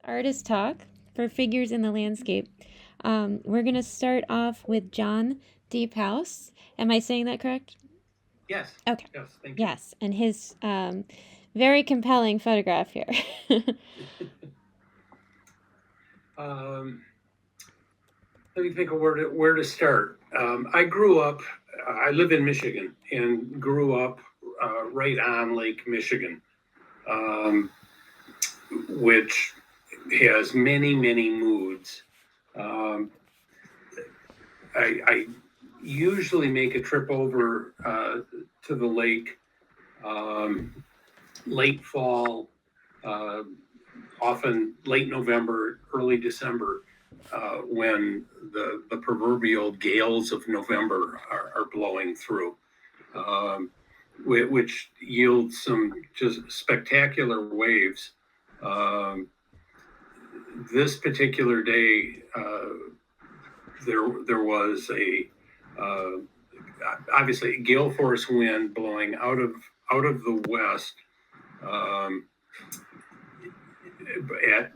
Artist Talk for Figures in the Landscape. We're going to start off with John Deephouse. Am I saying that correct? Yes. Okay. Yes, thank you. Yes, and his very compelling photograph here. Let me think of where to start. I live in Michigan and grew up right on Lake Michigan, which has many, many moods. I usually make a trip over to the lake late fall, often late November, early December, when the proverbial gales of November are blowing through, which yields some just spectacular waves. This particular day, there was obviously a gale force wind blowing out of the west at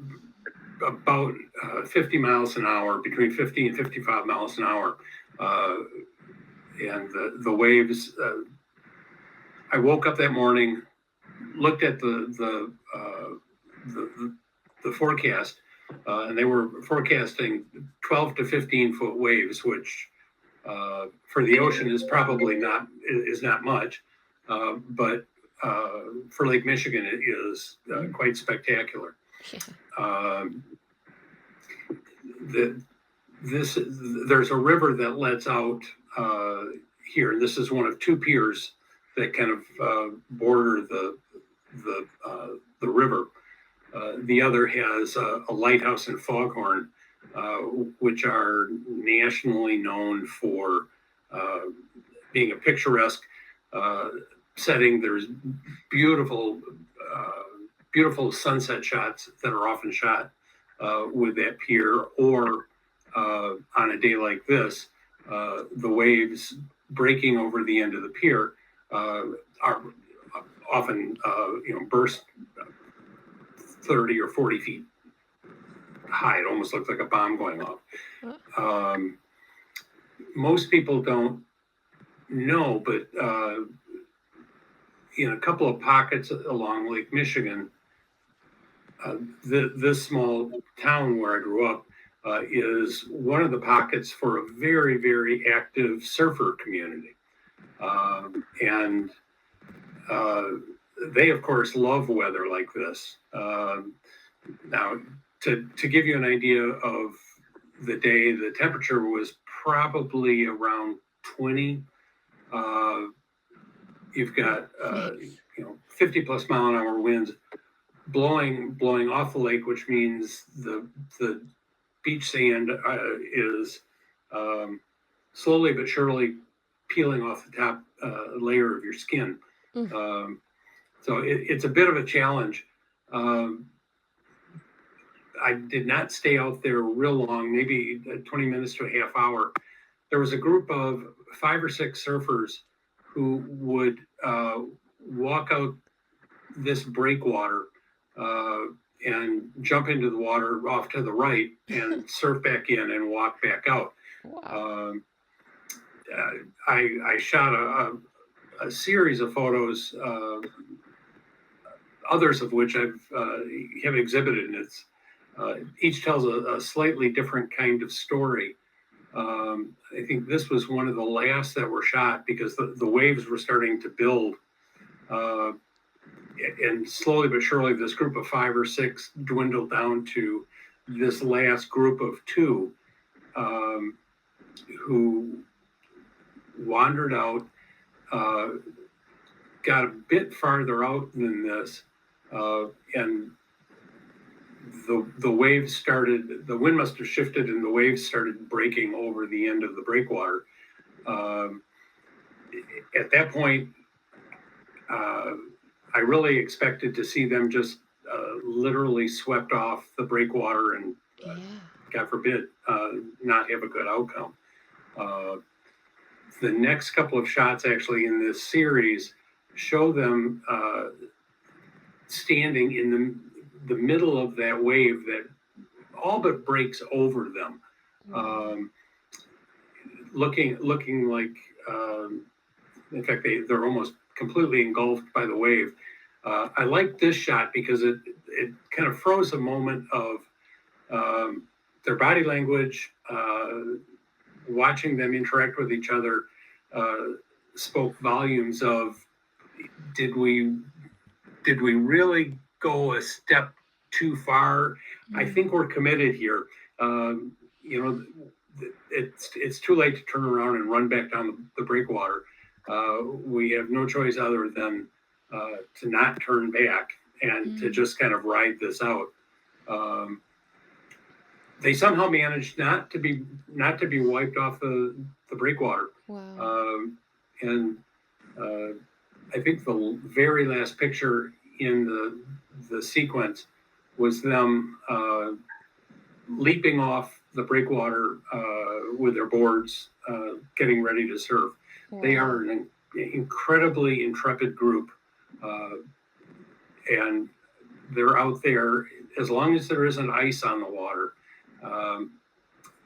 about 50 miles an hour, between 50 and 55 miles an hour. And the waves, I woke up that morning, looked at the forecast, and they were forecasting 12 to 15 foot waves, which for the ocean is probably not much, but for Lake Michigan it is quite spectacular. There's a river that lets out here. This is one of two piers that kind of border the river. The other has a lighthouse and foghorn, which are nationally known for being a picturesque setting. There's beautiful sunset shots that are often shot with that pier, or on a day like this, the waves breaking over the end of the pier are often burst 30 or 40 feet high. It almost looks like a bomb going off. Most people don't know, but in a couple of pockets along Lake Michigan, this small town where I grew up is one of the pockets for a very, very active surfer community. And they, of course, love weather like this. Now, to give you an idea of the day, the temperature was probably around 20. You've got 50 plus mile an hour winds blowing off the lake, which means the beach sand is slowly but surely peeling off the top layer of your skin. So it's a bit of a challenge. I did not stay out there real long, maybe 20 minutes to a half hour. There was a group of 5 or 6 surfers who would walk out this breakwater and jump into the water off to the right and surf back in and walk back out. Wow. I shot a series of photos, others of which have exhibited, and it's each tells a slightly different kind of story. I think this was one of the last that were shot because the waves were starting to build. And slowly but surely, this group of 5 or 6 dwindled down to this last group of 2 who wandered out, got a bit farther out than this, and the waves started, the wind must have shifted and the waves started breaking over the end of the breakwater. At that point, I really expected to see them just literally swept off the breakwater and, God forbid, not have a good outcome. The next couple of shots actually in this series show them standing in the middle of that wave that all but breaks over them, looking like, in fact, they're almost completely engulfed by the wave. I like this shot because it kind of froze a moment of their body language, watching them interact with each other, spoke volumes of, did we really go a step too far? I think we're committed here. It's too late to turn around and run back down the breakwater. We have no choice other than to not turn back and to just kind of ride this out. They somehow managed not to be wiped off the breakwater. Wow. And I think the very last picture in the sequence was them leaping off the breakwater with their boards, getting ready to surf. Wow. They are an incredibly intrepid group, and they're out there as long as there isn't ice on the water.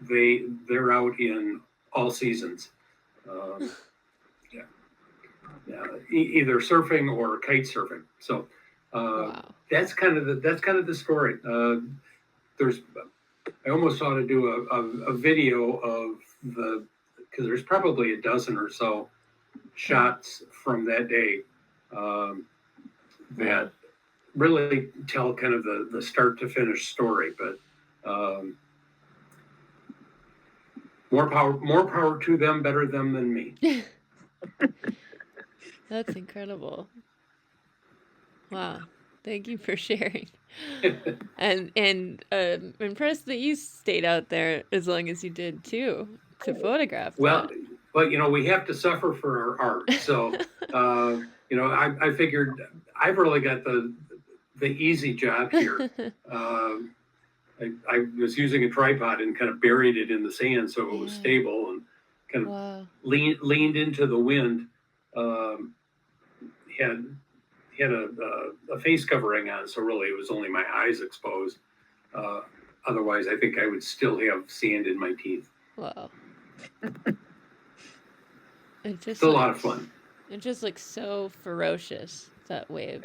They're out in all seasons. Either surfing or kite surfing. So wow. That's kind of the story. I almost ought to do a video of because there's probably a dozen or so shots from that day that really tell kind of the start to finish story. But more power to them, better them than me. That's incredible. Wow. Thank you for sharing. and impressed that you stayed out there as long as you did too, to photograph that. But we have to suffer for our art. So I figured I've really got the easy job here. I was using a tripod and kind of buried it in the sand so it was stable and kind of leaned into the wind. Had a face covering on, so really it was only my eyes exposed. Otherwise, I think I would still have sand in my teeth. Wow. It's a lot of fun. It just looks so ferocious, that wave.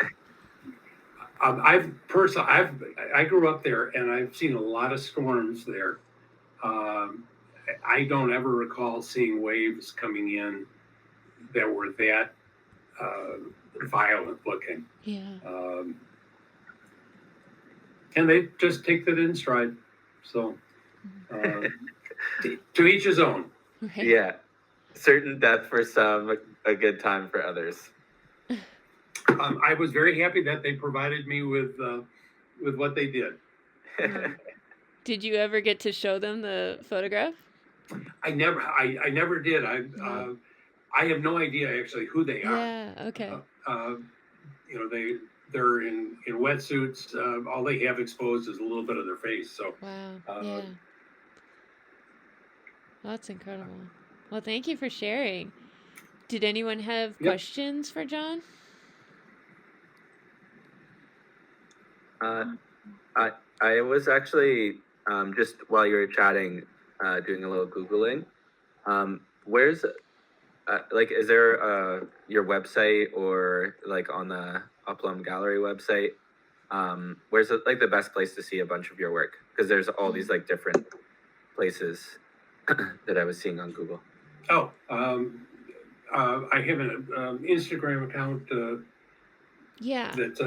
I grew up there and I've seen a lot of storms there. I don't ever recall seeing waves coming in that were that violent looking. Yeah. And they just take that in stride. So to each his own. Right. Yeah. Certain death for some, a good time for others. I was very happy that they provided me with what they did. Did you ever get to show them the photograph? I never did. I have no idea actually who they are. Yeah. Okay. They're in wetsuits. All they have exposed is a little bit of their face. So wow. Yeah. That's incredible. Well, thank you for sharing. Did anyone have questions for John? I was actually just while you were chatting, doing a little Googling. Where's is there your website or like on the Uplum Gallery website? Where's the best place to see a bunch of your work? Because there's all these like different places that I was seeing on Google. Oh, I have an Instagram account. That's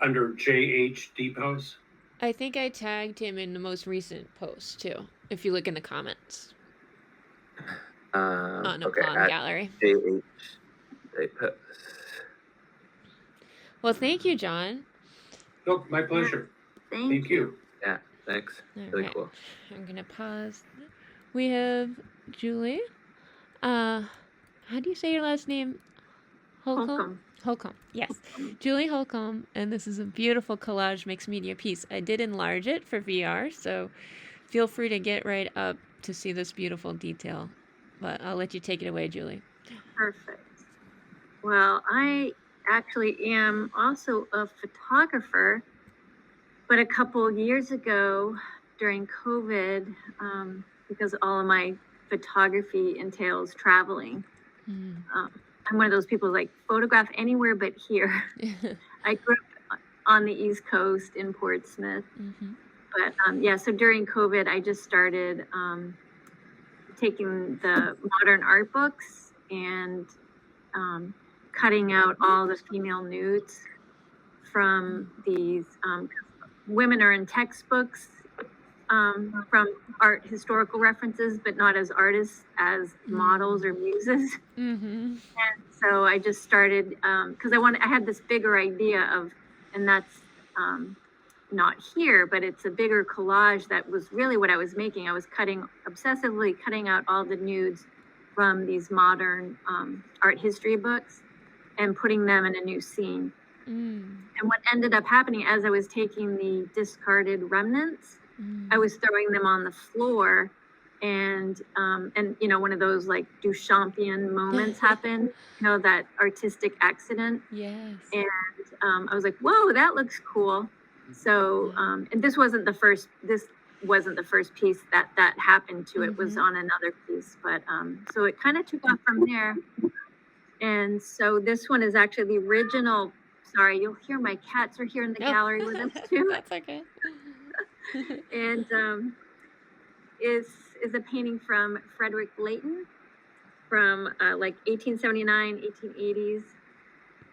under JH Deep House. I think I tagged him in the most recent post too. If you look in the comments. On Uplum Gallery. JH. Well, thank you, John. Oh, my pleasure. Thank you. Yeah, thanks. All really right. Cool. I'm gonna pause. We have Julie. How do you say your last name? Holcomb. Holcomb. Yes. Julie Holcomb, and this is a beautiful collage mixed media piece. I did enlarge it for VR, so feel free to get right up to see this beautiful detail. But I'll let you take it away, Julie. Perfect. Well, I actually am also a photographer, But a couple years ago during COVID, because all of my photography entails traveling, I'm one of those people like photograph anywhere but here. I grew up on the East Coast in Portsmouth. But yeah, so during COVID, I just started taking the modern art books and cutting out all the female nudes from these. Women are in textbooks from art historical references, but not as artists, as models or muses. And so I just started because I had this bigger idea of, and that's not here, but it's a bigger collage that was really what I was making. I was obsessively cutting out all the nudes from these modern art history books and putting them in a new scene. And what ended up happening as I was taking the discarded remnants, I was throwing them on the floor, and one of those like Duchampian moments happened, that artistic accident. Yes. And I was like, whoa, that looks cool. So, and this wasn't the first piece that happened to. It was on another piece, but so it kind of took off from there. And so this one is actually the original. Sorry, you'll hear my cats are here in the gallery with us too. That's okay. And is a painting from Frederick Leighton from like 1879, 1880s.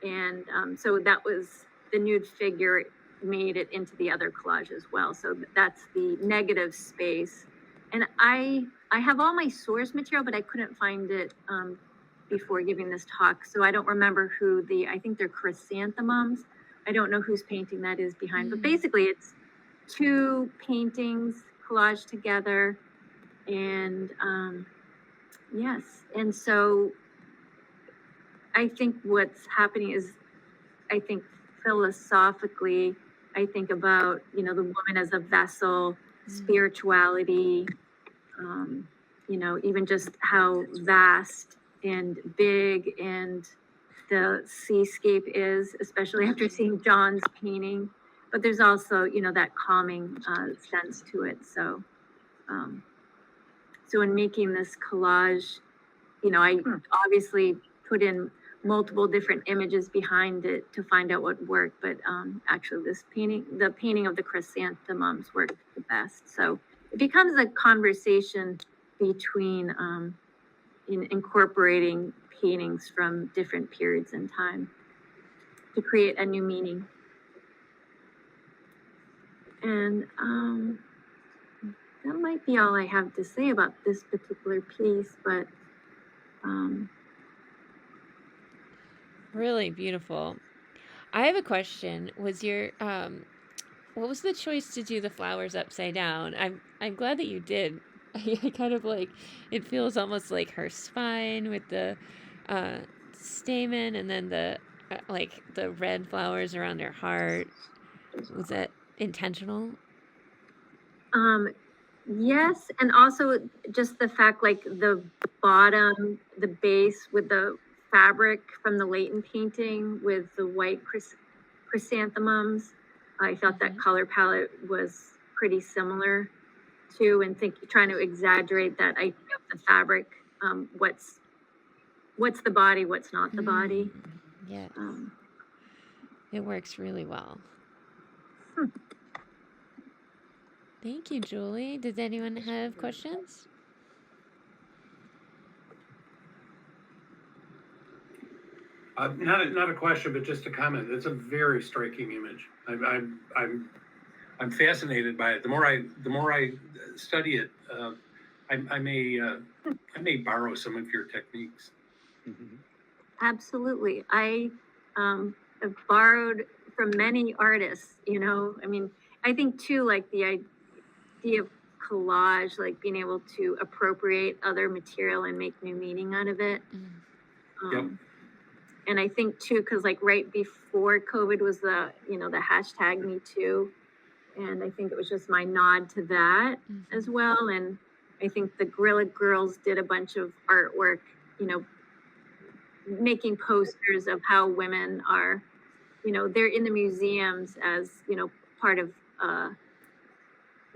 And so that was the nude figure, made it into the other collage as well. So that's the negative space. And I have all my source material, but I couldn't find it before giving this talk. So I don't remember I think they're chrysanthemums. I don't know whose painting that is behind, but basically it's two paintings collaged together. And yes, and so I think what's happening is, I think philosophically, I think about, the woman as a vessel, spirituality, even just how vast and big and the seascape is, especially after seeing John's painting. But there's also, that calming sense to it. So, so in making this collage, I obviously put in multiple different images behind it to find out what worked. But actually, the painting of the chrysanthemums worked the best. So it becomes a conversation between incorporating paintings from different periods in time to create a new meaning. And that might be all I have to say about this particular piece, but really beautiful. I have a question. Was your what was the choice to do the flowers upside down? I'm glad that you did. I kind of like, it feels almost like her spine with the stamen, and then the the red flowers around her heart. Was that intentional? Yes, and also just the fact, like the bottom, the base with the fabric from the Leighton painting with the white chrysanthemums. I thought that color palette was pretty similar to, and trying to exaggerate that idea of the fabric. What's the body? What's not the body? Yes. It works really well. Thank you, Julie. Does anyone have questions? Not a question, but just a comment. It's a very striking image. I'm fascinated by it. The more I study it, I may borrow some of your techniques. Absolutely. I have borrowed from many artists. I think too, like the idea of collage, like being able to appropriate other material and make new meaning out of it. Yep. And I think too, because like right before COVID was the hashtag Me Too, and I think it was just my nod to that as well. And I think the Guerrilla Girls did a bunch of artwork, making posters of how women are, they're in the museums as, part of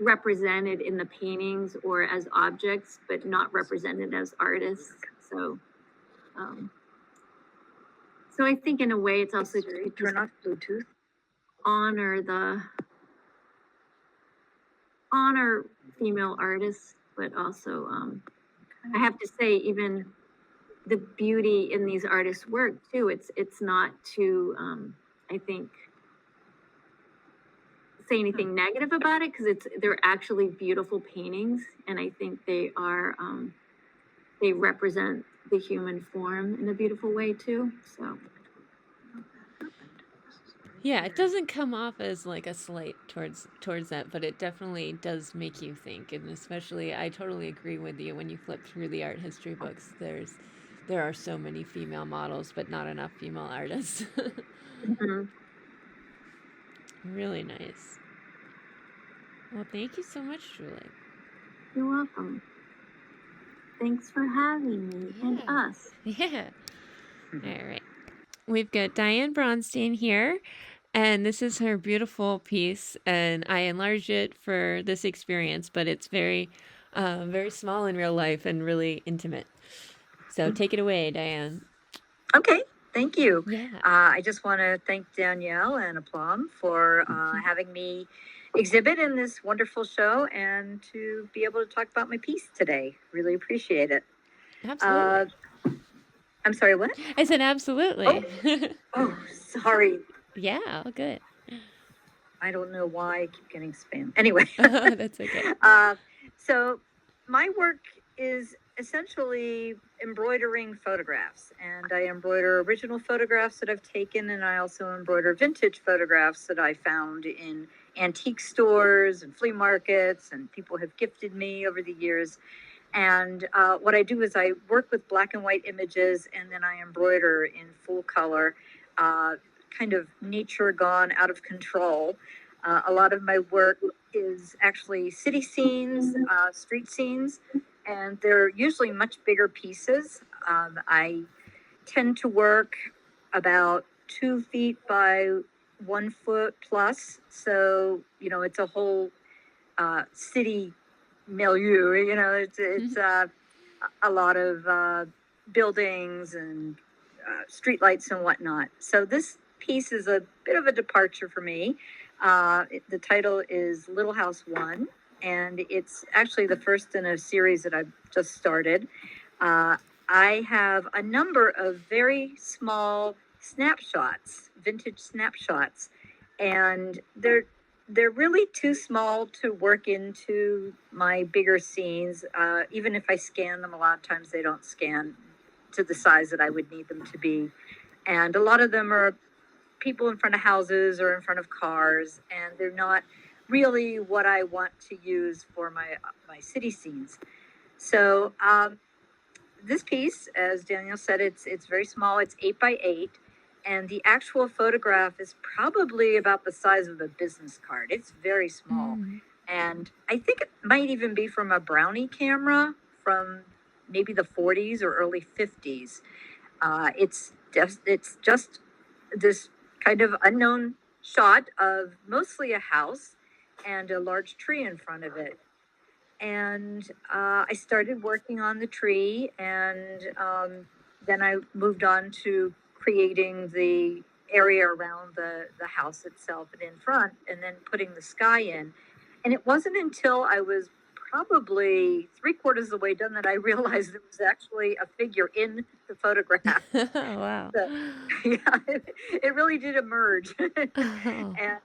represented in the paintings or as objects, but not represented as artists. So, so I think in a way it's also to turn off Bluetooth. honor female artists, but also I have to say even the beauty in these artists' work too. It's not to I think say anything negative about it, because they're actually beautiful paintings, and I think they are they represent the human form in a beautiful way too. So Yeah, it doesn't come off as like a slight towards that, but it definitely does make you think. And especially, I totally agree with you when you flip through the art history books. There are so many female models, but not enough female artists. mhm. Really nice. Well, thank you so much, Julie. You're welcome. Thanks for having me and Yeah. us. Yeah. All right. We've got Diane Bronstein here, and this is her beautiful piece, and I enlarged it for this experience, but it's very small in real life and really intimate. So take it away, Diane. Okay, thank you. Yeah. I just want to thank Danielle and Aplom for having me exhibit in this wonderful show and to be able to talk about my piece today. Really appreciate it. Absolutely. I'm sorry, what? I said absolutely. Oh, sorry. Yeah, good. I don't know why I keep getting spam. Anyway. That's okay. So my work is essentially embroidering photographs, and I embroider original photographs that I've taken, and I also embroider vintage photographs that I found in antique stores and flea markets, and people have gifted me over the years. And what I do is I work with black and white images, and then I embroider in full color, kind of nature gone out of control. A lot of my work is actually city scenes, street scenes, and they're usually much bigger pieces. I tend to work about 2 feet by 1 foot plus. So, it's a whole city milieu, it's a lot of buildings and streetlights and whatnot. So this piece is a bit of a departure for me. The title is Little House 1, and it's actually the first in a series that I've just started. I have a number of very small snapshots, vintage snapshots, and they're really too small to work into my bigger scenes. Even if I scan them, a lot of times they don't scan to the size that I would need them to be. And a lot of them are people in front of houses or in front of cars, and they're not really what I want to use for my city scenes. So this piece, as Danielle said, it's very small. It's 8 by 8, and the actual photograph is probably about the size of a business card. It's very small, and I think it might even be from a Brownie camera from maybe the 40s or early 50s. It's just this kind of unknown shot of mostly a house and a large tree in front of it. And I started working on the tree, and then I moved on to creating the area around the house itself and in front, and then putting the sky in. And it wasn't until I was probably 3/4 of the way done that I realized it was actually a figure in the photograph. Wow. So, yeah, it really did emerge. And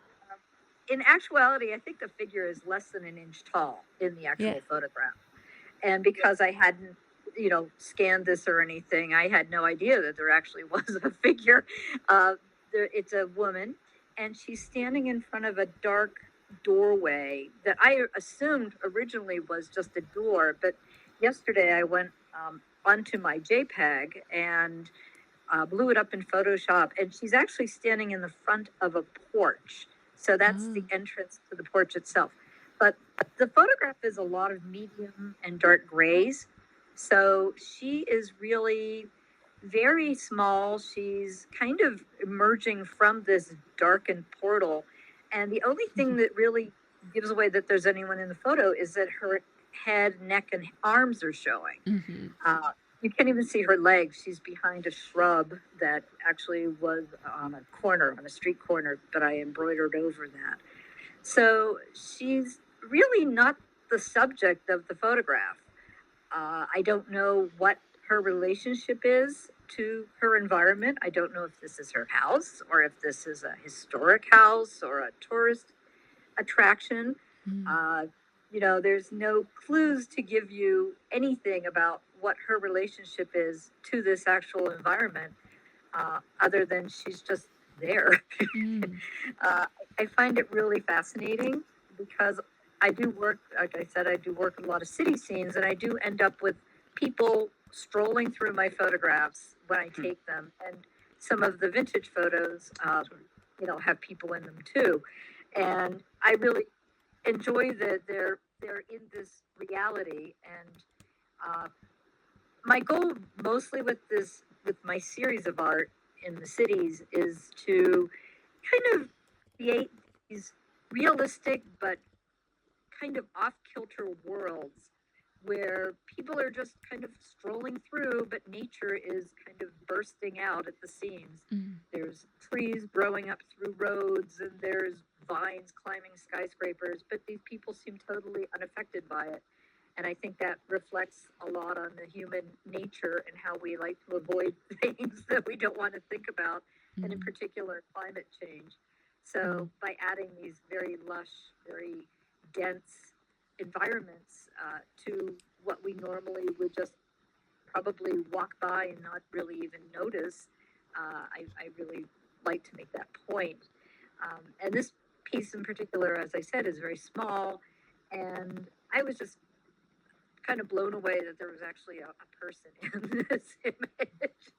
in actuality, I think the figure is less than an inch tall in the actual photograph. And because I hadn't, scanned this or anything, I had no idea that there actually was a figure. It's a woman, and she's standing in front of a dark doorway that I assumed originally was just a door. But yesterday I went onto my JPEG and blew it up in Photoshop, and she's actually standing in the front of a porch. So that's the entrance to the porch itself. But the photograph is a lot of medium and dark grays. So she is really very small. She's kind of emerging from this darkened portal. And the only thing that really gives away that there's anyone in the photo is that her head, neck, and arms are showing. You can't even see her legs. She's behind a shrub that actually was on a street corner, but I embroidered over that. So she's really not the subject of the photograph. I don't know what her relationship is to her environment. I don't know if this is her house or if this is a historic house or a tourist attraction. There's no clues to give you anything about what her relationship is to this actual environment, other than she's just there. I find it really fascinating because I do work, like I said, I do work a lot of city scenes, and I do end up with people strolling through my photographs when I take them. And some of the vintage photos, have people in them too. And I really enjoy that they're in this reality. And my goal mostly with my series of art in the cities is to kind of create these realistic but kind of off-kilter worlds where people are just kind of strolling through, but nature is kind of bursting out at the seams. There's trees growing up through roads, and there's vines climbing skyscrapers, but these people seem totally unaffected by it. And I think that reflects a lot on the human nature and how we like to avoid things that we don't want to think about, and in particular, climate change. So by adding these very lush, very dense environments to what we normally would just probably walk by and not really even notice, I really like to make that point. And this piece in particular, as I said, is very small, and I was just kind of blown away that there was actually a person in this image,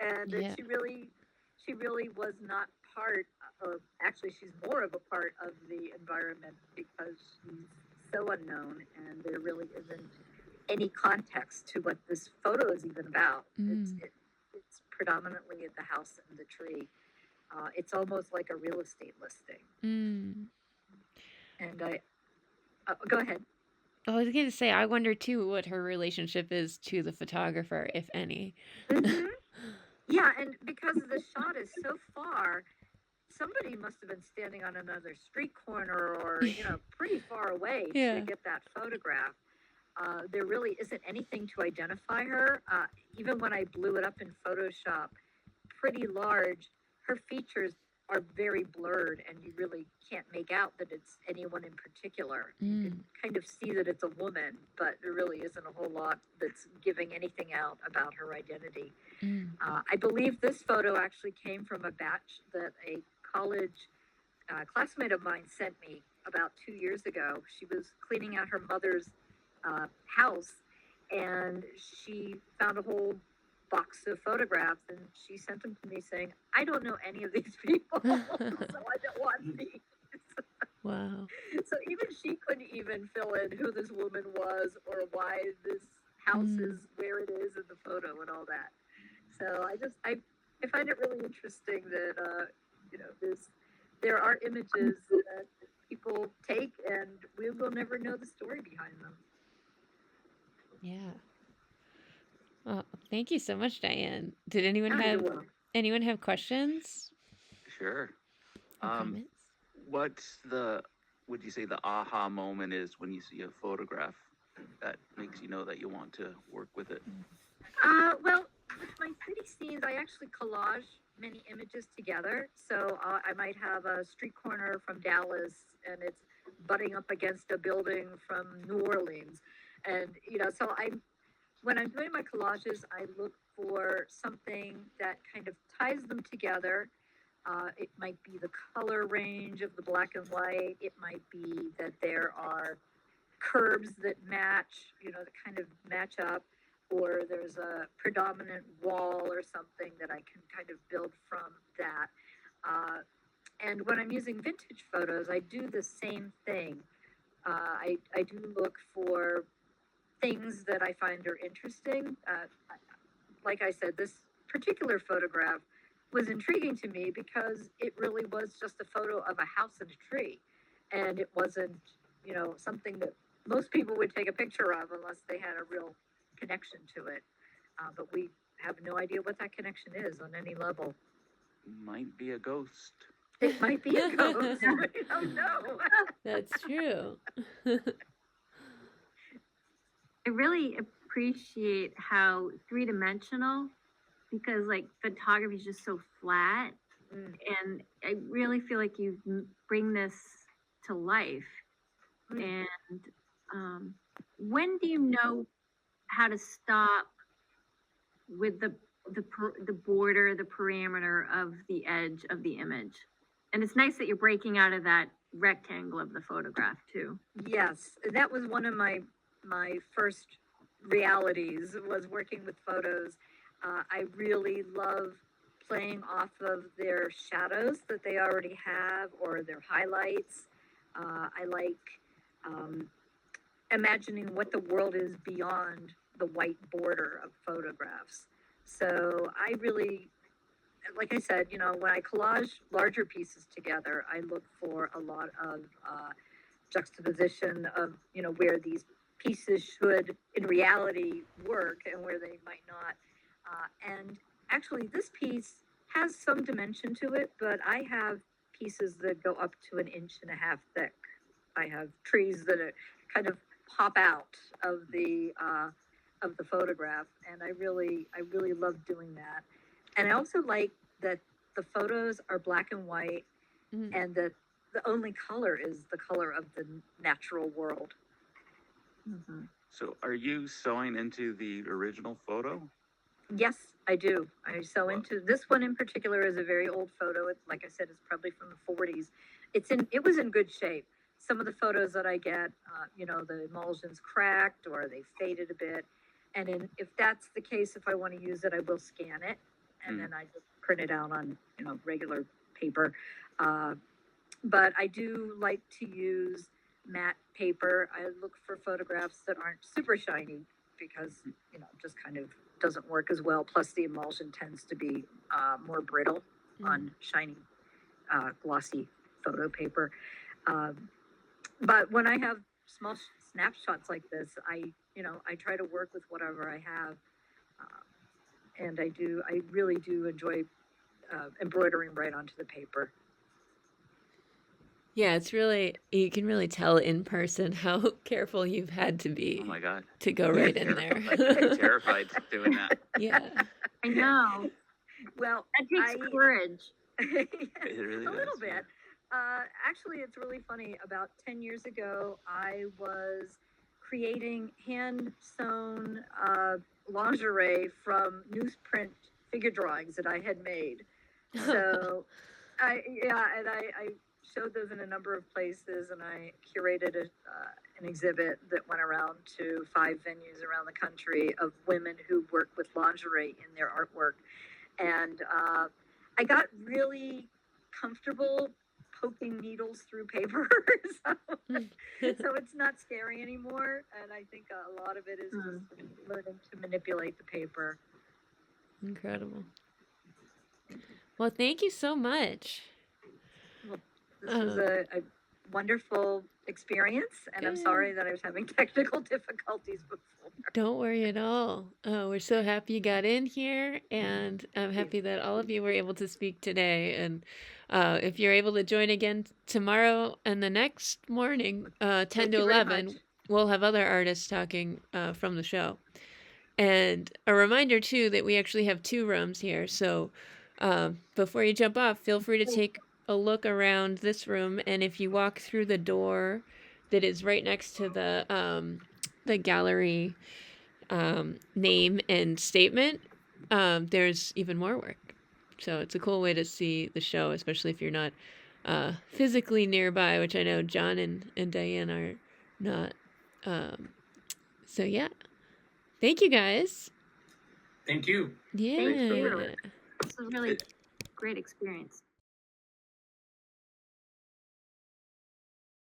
and that she really was not part, or actually she's more of a part of the environment because she's so unknown, and there really isn't any context to what this photo is even about. It's predominantly at the house and the tree. It's almost like a real estate listing. And go ahead. I was going to say, I wonder too what her relationship is to the photographer, if any. Yeah, and because the shot is so far, somebody must have been standing on another street corner or, pretty far away to get that photograph. There really isn't anything to identify her. Even when I blew it up in Photoshop, pretty large, her features are very blurred, and you really can't make out that it's anyone in particular. You can kind of see that it's a woman, but there really isn't a whole lot that's giving anything out about her identity. I believe this photo actually came from a batch that a college classmate of mine sent me about 2 years ago. She was cleaning out her mother's house, and she found a whole box of photographs, and she sent them to me saying, I don't know any of these people, so I don't want these. Wow. So even she couldn't even fill in who this woman was or why this house is where it is in the photo and all that. So I find it really interesting that there are images that people take, and we will never know the story behind them. Yeah. Well, thank you so much, Diane. Did anyone have questions? Sure. Comments? Would you say the aha moment is when you see a photograph that makes you know that you want to work with it? Well, with my city scenes, I actually collage many images together. So I might have a street corner from Dallas, and it's butting up against a building from New Orleans. And, so when I'm doing my collages, I look for something that kind of ties them together. It might be the color range of the black and white. It might be that there are curves that match, that kind of match up, or there's a predominant wall or something that I can kind of build from that. And when I'm using vintage photos, I do the same thing. I do look for things that I find are interesting. Like I said, this particular photograph was intriguing to me because it really was just a photo of a house and a tree. And it wasn't, you know, something that most people would take a picture of unless they had a real connection to it. But we have no idea what that connection is on any level. Might be a ghost. It might be a ghost. We don't know. That's true. I really appreciate how three-dimensional, because like photography is just so flat, and I really feel like you bring this to life. And when do you know how to stop with the border, the parameter of the edge of the image? And it's nice that you're breaking out of that rectangle of the photograph too. Yes, that was one of my first realities, was working with photos. I really love playing off of their shadows that they already have or their highlights. I like imagining what the world is beyond the white border of photographs. So I really, like I said, you know, when I collage larger pieces together, I look for a lot of juxtaposition of, you know, where these pieces should in reality work and where they might not. And actually this piece has some dimension to it, but I have pieces that go up to 1.5 inches thick. I have trees that are kind of pop out of the photograph, and I really love doing that. And I also like that the photos are black and white, and that the only color is the color of the natural world. So are you sewing into the original photo? Yes, I do. I sew into this one in particular is a very old photo. It's, like I said, it's probably from the 40s. It was in good shape. Some of the photos that I get, you know, the emulsion's cracked or they faded a bit. And if that's the case, if I want to use it, I will scan it, and then I just print it out on, you know, regular paper. But I do like to use matte paper. I look for photographs that aren't super shiny because, you know, just kind of doesn't work as well. Plus the emulsion tends to be more brittle on shiny, glossy photo paper. But when I have small snapshots like this, I try to work with whatever I have. And I really do enjoy embroidering right onto the paper. Yeah, it's really, you can really tell in person how careful you've had to be. Oh my God. To go right in there. I'm terrified doing that. Yeah. I know. Well, that takes courage. It really a little does, bit. yeah. Actually, it's really funny. About 10 years ago, I was creating hand-sewn lingerie from newsprint figure drawings that I had made. So, I showed those in a number of places, and I curated an exhibit that went around to 5 venues around the country of women who work with lingerie in their artwork. And I got really comfortable poking needles through paper. So it's not scary anymore. And I think a lot of it is just learning to manipulate the paper. Incredible. Well, thank you so much. Well, this was a wonderful experience, and I'm sorry that I was having technical difficulties before. Don't worry at all. We're so happy you got in here, and I'm happy that all of you were able to speak today. And if you're able to join again tomorrow and the next morning, 10 to 11, we'll have other artists talking from the show. And a reminder, too, that we actually have 2 rooms here. So before you jump off, feel free to take a look around this room. And if you walk through the door that is right next to the gallery name and statement, there's even more work. So it's a cool way to see the show, especially if you're not physically nearby, which I know John and Diane are not. So yeah. Thank you, guys. Thank you. Yeah. Thank you. This was really great experience.